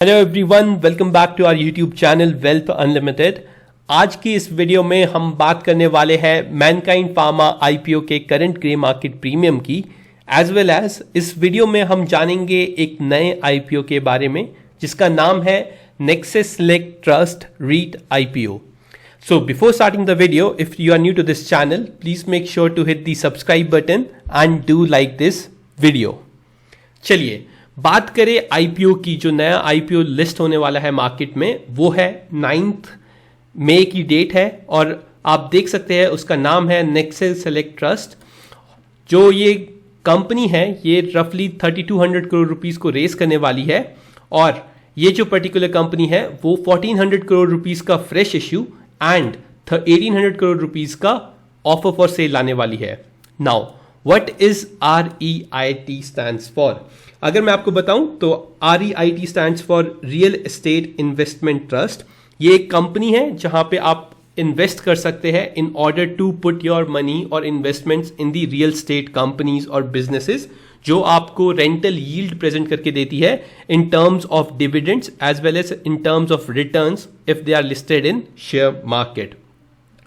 Hello everyone, welcome back to our YouTube channel Wealth Unlimited. आज की इस video में हम बात करने वाले हैं मैनकाइंड फार्मा आईपीओ के करंट ग्रे मार्केट प्रीमियम की, एज वेल एज इस वीडियो में हम जानेंगे एक नए आईपीओ के बारे में जिसका नाम है Nexus Select Trust REIT IPO. So before starting the video, if you are new to this channel, please make sure to hit the subscribe button and do like this video। चलिए बात करें IPO की। जो नया IPO list होने वाला है market में वो है 9 मई की डेट है और आप देख सकते हैं उसका नाम है नेक्सस सेलेक्ट ट्रस्ट। जो ये कंपनी है ये रफली 3200 करोड़ रुपीस को रेस करने वाली है और ये जो पर्टिकुलर कंपनी है वो 1400 करोड़ रुपीस का fresh issue and 1800 crore rupees का ऑफर फॉर सेल लाने वाली है। Now what is REIT stands for? अगर मैं आपको बताऊं तो REIT stands for real estate investment trust. ये एक कंपनी है जहां पे आप इन्वेस्ट कर सकते हैं in order to put your money और investments in the real estate companies और बिजनेसेस जो आपको रेंटल यील्ड प्रेजेंट करके देती है in terms of dividends as well as in terms of returns if they are listed in share market,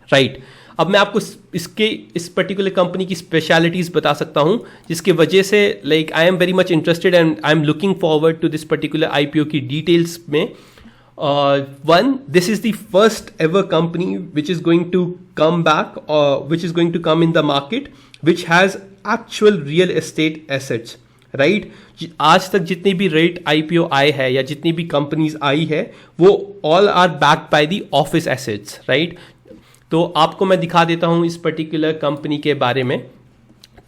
right. अब मैं आपको इस पर्टिकुलर कंपनी की स्पेशलिटीज बता सकता हूं जिसकी वजह से like I am very much interested and I am looking forward to this particular IPO की डिटेल्स में। One, this is the first ever company which is going to come back or which is going to come in the market which has actual real estate assets, right? आज तक जितनी भी rate IPO आए हैं या जितनी भी companies आई है वो all are backed by the office assets, right. तो आपको मैं दिखा देता हूं इस पर्टिकुलर कंपनी के बारे में।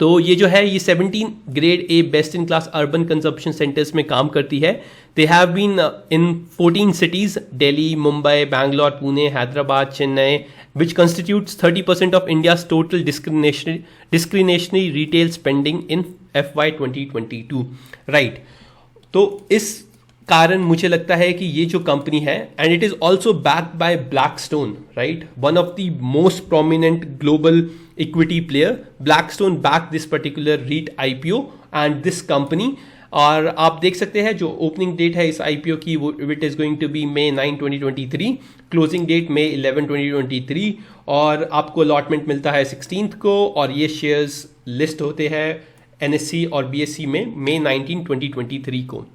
तो ये जो है ये 17 grade A best in class urban consumption centres में काम करती है। They have been in 14 cities, Delhi, Mumbai, Bangalore, Pune, Hyderabad, Chennai, which constitutes 30% of India's total discretionary retail spending in FY 2022, right. तो इस कारण मुझे लगता है कि ये जो कंपनी है and it is also backed by Blackstone, right, one of the most prominent global equity player. Blackstone back this particular REIT IPO and this company. और आप देख सकते हैं जो ओपनिंग डेट है इस आईपीओ की वो it is going to be May 9, 2023, closing date May 11, 2023 और आपको अलॉटमेंट मिलता है 16th को और ये शेयर्स लिस्ट होते हैं NSE और BSE में May 19, 2023 को।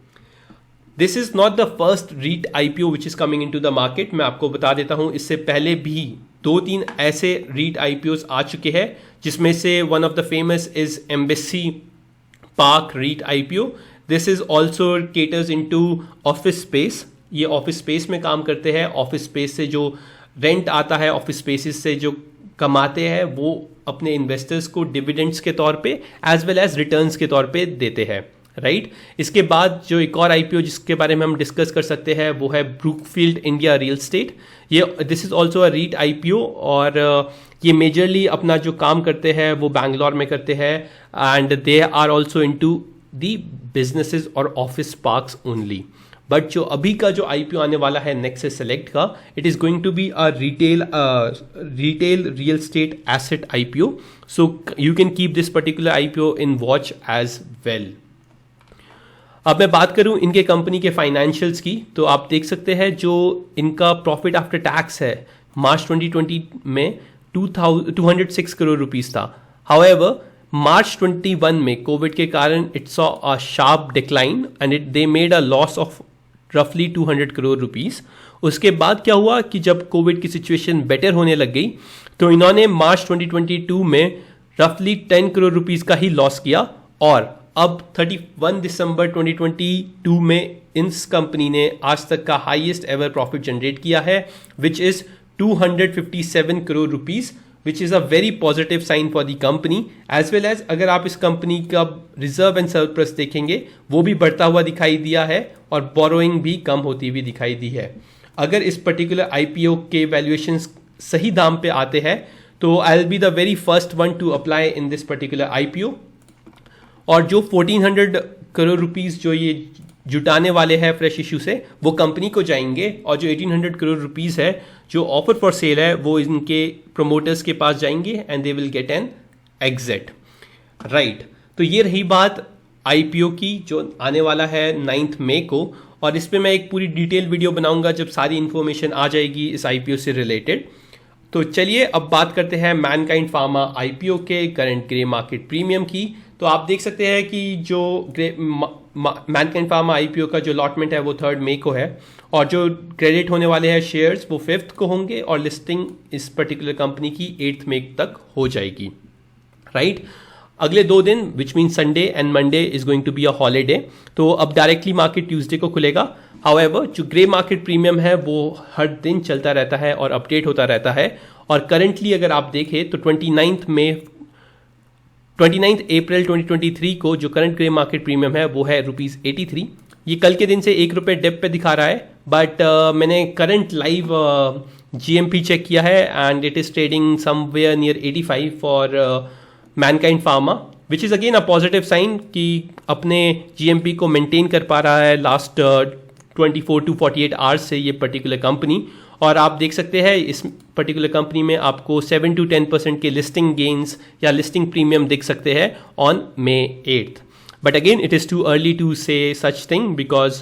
This is not the first REIT IPO which is coming into the market. मैं आपको बता देता हूं इससे पहले भी 2-3 ऐसे रीट आईपीओज आ चुके हैं जिसमें से one of the famous is Embassy Park REIT IPO. This is also caters into office space. ये ऑफिस स्पेस में काम करते हैं। ऑफिस स्पेस से जो रेंट आता है, ऑफिस स्पेसिस से जो कमाते हैं वो अपने इन्वेस्टर्स को डिविडेंड्स के तौर पे एज वेल एज रिटर्न्स के तौर पे देते हैं, राइट। इसके बाद जो एक और आईपीओ जिसके बारे में हम डिस्कस कर सकते हैं वो है ब्रूकफील्ड इंडिया रियल एस्टेट। ये this is also a REIT IPO और ये मेजरली अपना जो काम करते हैं वो बैंगलोर में करते हैं and they are also into the businesses और ऑफिस पार्क्स ओनली। बट जो अभी का जो आईपीओ आने वाला है नेक्सस सेलेक्ट का, it is going to be a retail real estate asset IPO. So you can keep this particular IPO in watch as well. अब मैं बात करूं इनके कंपनी के फाइनेंशियल्स की तो आप देख सकते हैं जो इनका प्रॉफिट आफ्टर टैक्स है मार्च 2020 में 206 करोड़ रुपीस था। हाउएवर मार्च 21 में कोविड के कारण it saw a sharp decline and they made a loss of रफली 200 करोड़ रुपीस। उसके बाद क्या हुआ कि जब कोविड की सिचुएशन बेटर होने लग गई तो इन्होंने मार्च 2022 में रफली 10 करोड़ रुपीस का ही लॉस किया और अब 31 दिसंबर 2022 में इस कंपनी ने आज तक का हाईएस्ट एवर प्रॉफिट जनरेट किया है which is 257 crore rupees, which is a very positive sign for the company as well as अगर आप इस कंपनी का रिजर्व एंड सरप्लस देखेंगे वो भी बढ़ता हुआ दिखाई दिया है और बोरोइंग भी कम होती हुई दिखाई दी है। अगर इस पर्टिकुलर आईपीओ के वैल्यूएशन सही दाम पे आते हैं तो I will be the very first one two apply in this particular IPO. और जो 1400 करोड़ रुपीस जो ये जुटाने वाले हैं फ्रेश इशू से वो कंपनी को जाएंगे और जो 1800 करोड़ रुपीस है जो ऑफर फॉर सेल है वो इनके प्रोमोटर्स के पास जाएंगे and they will get an exit, right. तो ये रही बात आईपीओ की जो आने वाला है 9 मई को। और इस पे मैं एक पूरी डिटेल वीडियो बनाऊंगा जब सारी इन्फॉर्मेशन आ जाएगी इस आईपीओ से रिलेटेड। तो चलिए अब बात करते हैं मैनकाइंड फार्मा आईपीओ के करंट ग्रे मार्केट प्रीमियम की। तो आप देख सकते हैं कि जो मैनकाइंड फार्मा आईपीओ का जो अलॉटमेंट है वो 3 मई को है और जो क्रेडिट होने वाले हैं शेयर्स वो 5 को होंगे और लिस्टिंग इस पर्टिकुलर कंपनी की 8 मई तक हो जाएगी, राइट। अगले 2 दिन which mean Sunday and Monday is going to be a holiday, तो अब डायरेक्टली मार्केट ट्यूसडे को खुलेगा। हाउएवर जो ग्रे मार्केट प्रीमियम है वो हर दिन चलता रहता है और अपडेट होता रहता है और करंटली अगर आप देखें तो 29 अप्रैल 2023 को जो करंट ग्रे मार्केट प्रीमियम है वो है ₹83। ये कल के दिन से ₹1 डिप पे दिखा रहा है, बट मैंने करंट लाइव GMP चेक किया है and it is trading somewhere near 85 for Mankind Pharma, which is again a positive sign कि अपने GMP को मेंटेन कर पा रहा है लास्ट 24 to 48 आवर्स से ये पर्टिकुलर कंपनी। और आप देख सकते हैं इस पर्टिकुलर कंपनी में आपको 7 to 10% के लिस्टिंग गेन्स या लिस्टिंग प्रीमियम दिख सकते हैं on May 8th। But again it is too early to say such thing because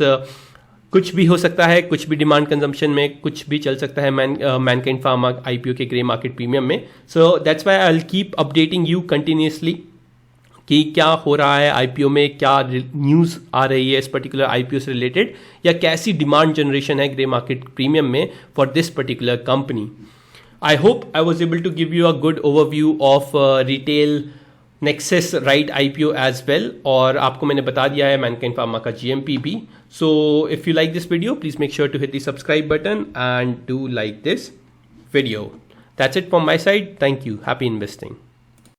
कुछ भी हो सकता है, कुछ भी डिमांड कंजम्पशन में कुछ भी चल सकता है मैनकाइंड फार्मा आईपीओ के ग्रे मार्केट प्रीमियम में। So that's why I will keep updating you continuously कि क्या हो रहा है आईपीओ में, क्या न्यूज़ आ रही है इस पर्टिकुलर आईपीओ से रिलेटेड या कैसी डिमांड जनरेशन है ग्रे मार्केट प्रीमियम में for this particular company. I hope I was able to give you a good overview of retail Nexus right IPO as well, और आपको मैंने बता दिया है मैनकाइंड फार्मा का GMP भी। So if you like this video please make sure to hit the subscribe button and do like this video. That's it from my side. Thank you. Happy investing.